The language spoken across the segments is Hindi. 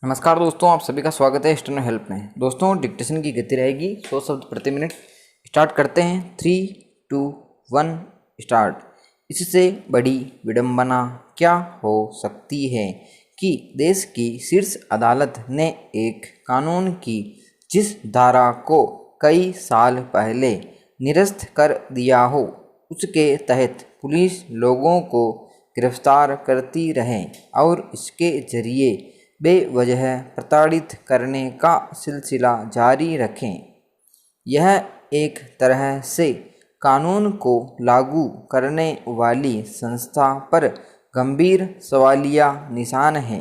नमस्कार दोस्तों, आप सभी का स्वागत है स्टूडेंट हेल्प में। दोस्तों, डिक्टेशन की गति रहेगी 100 शब्द प्रति मिनट। स्टार्ट करते हैं। 3, 2, 1 स्टार्ट। इससे बड़ी विडंबना क्या हो सकती है कि देश की शीर्ष अदालत ने एक कानून की जिस धारा को कई साल पहले निरस्त कर दिया हो, उसके तहत पुलिस लोगों को गिरफ्तार करती रहे और इसके जरिए बेवजह प्रताड़ित करने का सिलसिला जारी रखें। यह एक तरह से कानून को लागू करने वाली संस्था पर गंभीर सवालिया निशान है।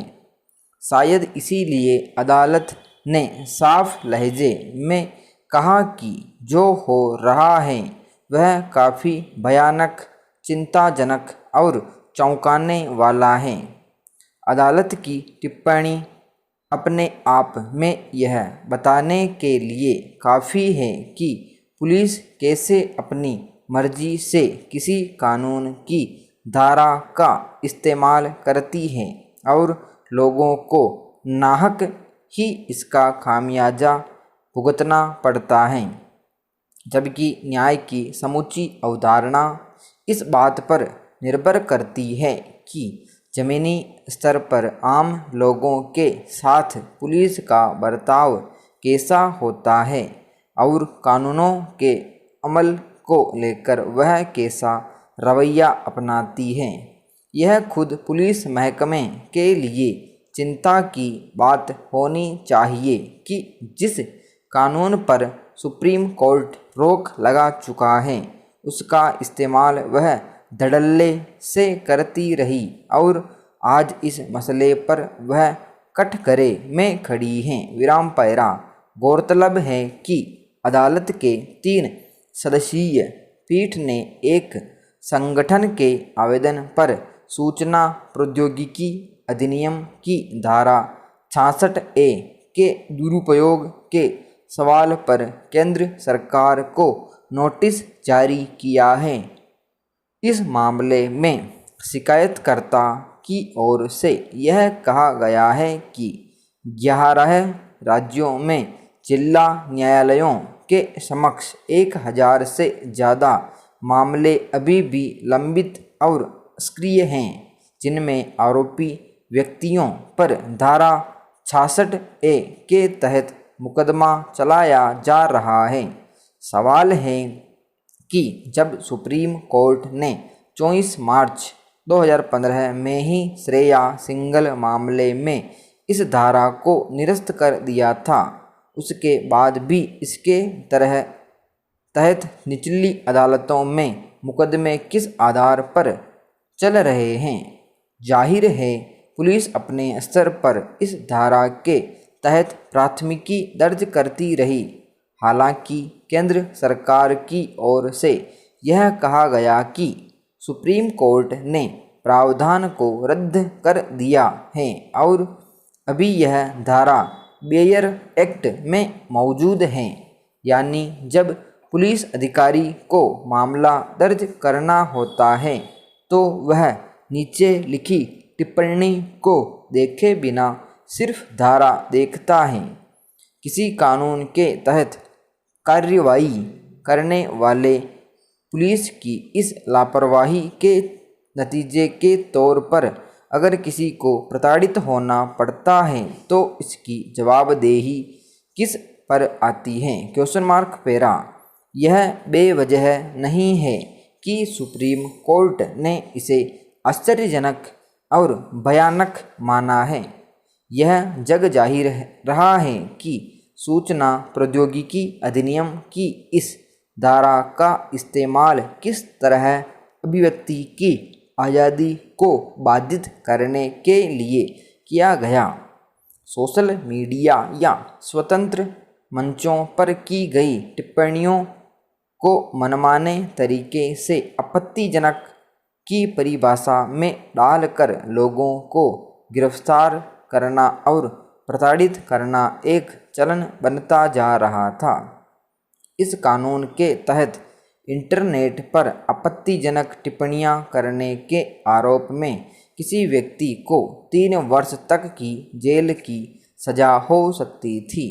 शायद इसीलिए अदालत ने साफ लहजे में कहा कि जो हो रहा है वह काफ़ी भयानक, चिंताजनक और चौंकाने वाला है। अदालत की टिप्पणी अपने आप में यह बताने के लिए काफ़ी है कि पुलिस कैसे अपनी मर्जी से किसी कानून की धारा का इस्तेमाल करती है और लोगों को नाहक ही इसका खामियाजा भुगतना पड़ता है, जबकि न्याय की समूची अवधारणा इस बात पर निर्भर करती है कि ज़मीनी स्तर पर आम लोगों के साथ पुलिस का बर्ताव कैसा होता है और कानूनों के अमल को लेकर वह कैसा रवैया अपनाती है। यह खुद पुलिस महकमे के लिए चिंता की बात होनी चाहिए कि जिस कानून पर सुप्रीम कोर्ट रोक लगा चुका है, उसका इस्तेमाल वह धड़ल्ले से करती रही और आज इस मसले पर वह कटघरे में खड़ी हैं। विराम पैरा। गौरतलब है कि अदालत के 3 सदस्यीय पीठ ने एक संगठन के आवेदन पर सूचना प्रौद्योगिकी अधिनियम की धारा 66A के दुरुपयोग के सवाल पर केंद्र सरकार को नोटिस जारी किया है। इस मामले में शिकायतकर्ता की ओर से यह कहा गया है कि 11 राज्यों में जिला न्यायालयों के समक्ष 1000 से ज़्यादा मामले अभी भी लंबित और सक्रिय हैं, जिनमें आरोपी व्यक्तियों पर धारा 66A के तहत मुकदमा चलाया जा रहा है। सवाल है कि जब सुप्रीम कोर्ट ने 24 मार्च 2015 में ही श्रेया सिंघल मामले में इस धारा को निरस्त कर दिया था, उसके बाद भी इसके तहत निचली अदालतों में मुकदमे किस आधार पर चल रहे हैं। जाहिर है पुलिस अपने स्तर पर इस धारा के तहत प्राथमिकी दर्ज करती रही। हालांकि केंद्र सरकार की ओर से यह कहा गया कि सुप्रीम कोर्ट ने प्रावधान को रद्द कर दिया है और अभी यह धारा बेयर एक्ट में मौजूद है, यानी जब पुलिस अधिकारी को मामला दर्ज करना होता है तो वह नीचे लिखी टिप्पणी को देखे बिना सिर्फ धारा देखता है। किसी कानून के तहत कार्रवाई करने वाले पुलिस की इस लापरवाही के नतीजे के तौर पर अगर किसी को प्रताड़ित होना पड़ता है तो इसकी जवाबदेही किस पर आती है। Question mark para. यह बेवजह नहीं है कि सुप्रीम कोर्ट ने इसे आश्चर्यजनक और भयानक माना है। यह जग जाहिर रहा है कि सूचना प्रौद्योगिकी अधिनियम की इस धारा का इस्तेमाल किस तरह अभिव्यक्ति की आज़ादी को बाधित करने के लिए किया गया। सोशल मीडिया या स्वतंत्र मंचों पर की गई टिप्पणियों को मनमाने तरीके से आपत्तिजनक की परिभाषा में डालकर लोगों को गिरफ्तार करना और प्रताड़ित करना एक चलन बनता जा रहा था। इस कानून के तहत इंटरनेट पर आपत्तिजनक टिप्पणियां करने के आरोप में किसी व्यक्ति को 3 वर्ष तक की जेल की सजा हो सकती थी।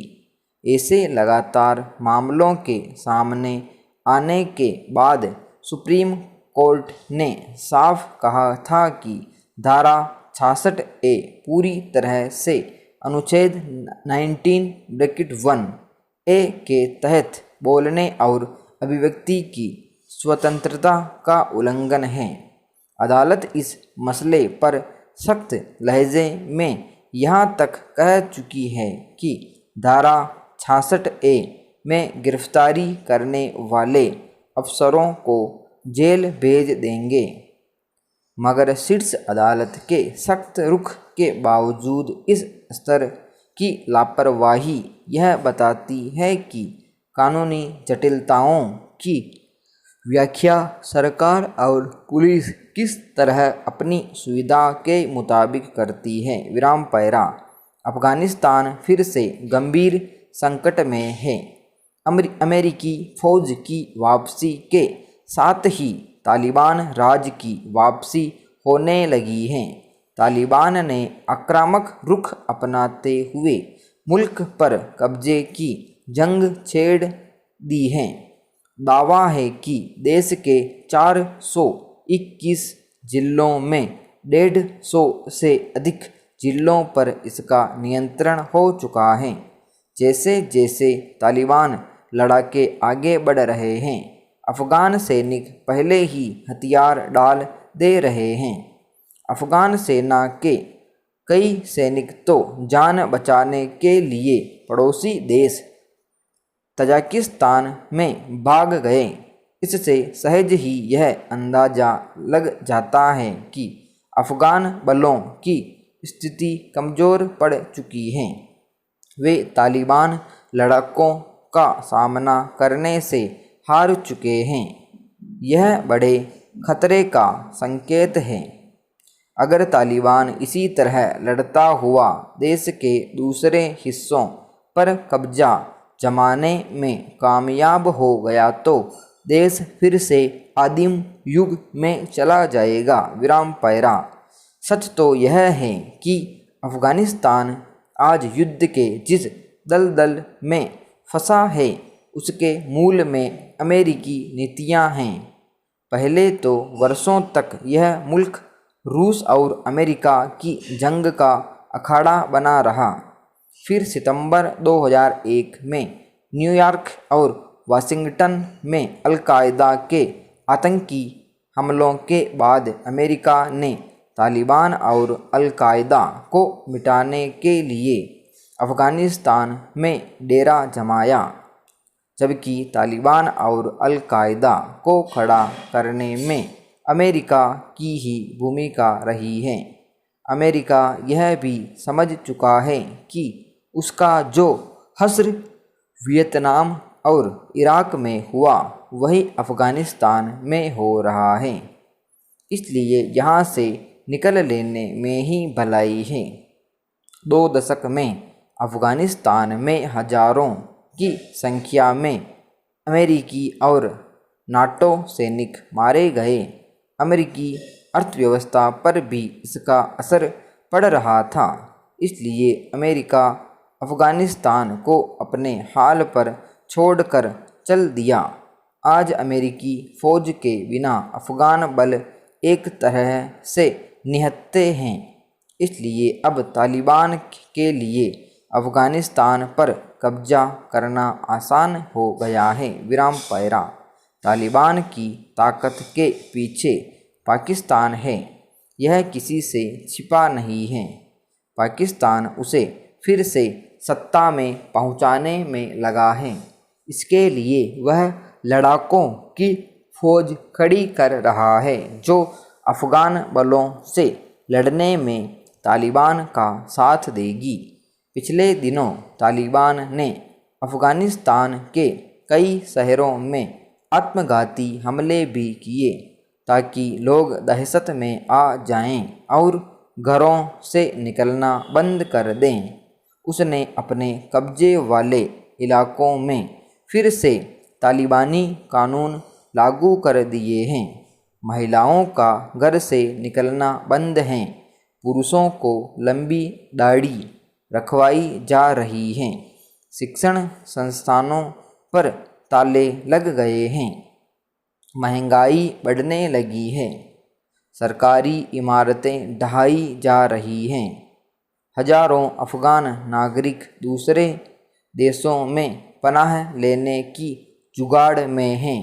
ऐसे लगातार मामलों के सामने आने के बाद सुप्रीम कोर्ट ने साफ कहा था कि धारा 66A पूरी तरह से अनुच्छेद 19(1) के तहत बोलने और अभिव्यक्ति की स्वतंत्रता का उल्लंघन है। अदालत इस मसले पर सख्त लहजे में यहाँ तक कह चुकी है कि धारा 66A में गिरफ्तारी करने वाले अफसरों को जेल भेज देंगे। मगर शीर्ष अदालत के सख्त रुख के बावजूद इस स्तर की लापरवाही यह बताती है कि कानूनी जटिलताओं की व्याख्या सरकार और पुलिस किस तरह अपनी सुविधा के मुताबिक करती है। विराम पैरा। अफगानिस्तान फिर से गंभीर संकट में है। अमेरिकी फौज की वापसी के साथ ही तालिबान राज की वापसी होने लगी है। तालिबान ने आक्रामक रुख अपनाते हुए मुल्क पर कब्जे की जंग छेड़ दी है। दावा है कि देश के 421 जिलों में 150 से अधिक जिलों पर इसका नियंत्रण हो चुका है। जैसे जैसे तालिबान लड़ाके आगे बढ़ रहे हैं, अफगान सैनिक पहले ही हथियार डाल दे रहे हैं। अफगान सेना के कई सैनिक तो जान बचाने के लिए पड़ोसी देश तजाकिस्तान में भाग गए। इससे सहज ही यह अंदाज़ा लग जाता है कि अफगान बलों की स्थिति कमज़ोर पड़ चुकी है। वे तालिबान लड़ाकों का सामना करने से हार चुके हैं। यह बड़े खतरे का संकेत है। अगर तालिबान इसी तरह लड़ता हुआ देश के दूसरे हिस्सों पर कब्जा जमाने में कामयाब हो गया तो देश फिर से आदिम युग में चला जाएगा। विराम पैरा। सच तो यह है कि अफगानिस्तान आज युद्ध के जिस दलदल में फंसा है उसके मूल में अमेरिकी नीतियां हैं। पहले तो वर्षों तक यह मुल्क रूस और अमेरिका की जंग का अखाड़ा बना रहा। फिर सितंबर 2001 में न्यूयॉर्क और वाशिंगटन में अल-कायदा के आतंकी हमलों के बाद अमेरिका ने तालिबान और अल-कायदा को मिटाने के लिए अफ़गानिस्तान में डेरा जमाया, जबकि तालिबान और अल-कायदा को खड़ा करने में अमेरिका की ही भूमिका रही है। अमेरिका यह भी समझ चुका है कि उसका जो हश्र वियतनाम और इराक में हुआ वही अफ़गानिस्तान में हो रहा है। इसलिए यहाँ से निकल लेने में ही भलाई है। 2 दशक में अफ़गानिस्तान में हज़ारों की संख्या में अमेरिकी और नाटो सैनिक मारे गए। अमेरिकी अर्थव्यवस्था पर भी इसका असर पड़ रहा था। इसलिए अमेरिका अफ़गानिस्तान को अपने हाल पर छोड़कर चल दिया। आज अमेरिकी फ़ौज के बिना अफ़गान बल एक तरह से निहत्थे हैं। इसलिए अब तालिबान के लिए अफ़गानिस्तान पर कब्जा करना आसान हो गया है। विराम पैरा। तालिबान की ताकत के पीछे पाकिस्तान है, यह किसी से छिपा नहीं है। पाकिस्तान उसे फिर से सत्ता में पहुंचाने में लगा है। इसके लिए वह लड़ाकों की फौज खड़ी कर रहा है जो अफ़गान बलों से लड़ने में तालिबान का साथ देगी। पिछले दिनों तालिबान ने अफ़गानिस्तान के कई शहरों में आत्मघाती हमले भी किए ताकि लोग दहशत में आ जाएं और घरों से निकलना बंद कर दें। उसने अपने कब्जे वाले इलाकों में फिर से तालिबानी कानून लागू कर दिए हैं। महिलाओं का घर से निकलना बंद है। पुरुषों को लंबी दाढ़ी रखवाई जा रही हैं। शिक्षण संस्थानों पर ताले लग गए हैं। महंगाई बढ़ने लगी है। सरकारी इमारतें ढहाई जा रही हैं। हजारों अफगान नागरिक दूसरे देशों में पनाह लेने की जुगाड़ में हैं।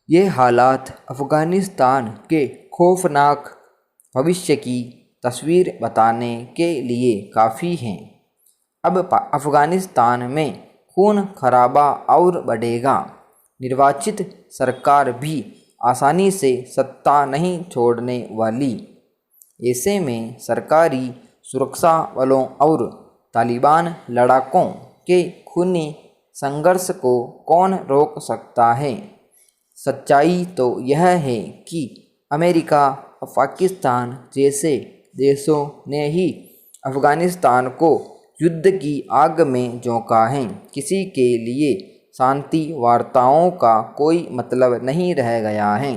ये हालात अफ़गानिस्तान के खौफनाक भविष्य की तस्वीर बताने के लिए काफ़ी हैं। अब अफ़गानिस्तान में खून खराबा और बढ़ेगा। निर्वाचित सरकार भी आसानी से सत्ता नहीं छोड़ने वाली। ऐसे में सरकारी सुरक्षा बलों और तालिबान लड़ाकों के खूनी संघर्ष को कौन रोक सकता है? सच्चाई तो यह है कि अमेरिका और पाकिस्तान जैसे देशों ने ही अफ़गानिस्तान को युद्ध की आग में झोंका है। किसी के लिए शांति वार्ताओं का कोई मतलब नहीं रह गया है।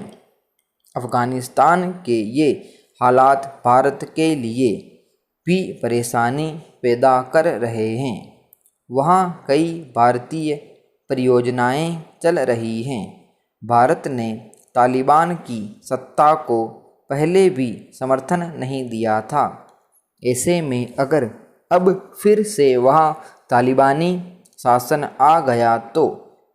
अफ़गानिस्तान के ये हालात भारत के लिए भी परेशानी पैदा कर रहे हैं। वहाँ कई भारतीय परियोजनाएं चल रही हैं। भारत ने तालिबान की सत्ता को पहले भी समर्थन नहीं दिया था। ऐसे में अगर अब फिर से वहाँ तालिबानी शासन आ गया तो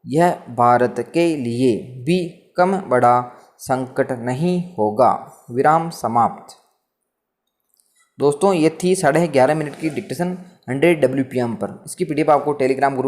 यह भारत के लिए भी कम बड़ा संकट नहीं होगा। विराम समाप्त। दोस्तों ये थी 11:30 मिनट की डिक्टेशन 100 WPM पर। इसकी PDF आपको टेलीग्राम ग्रुप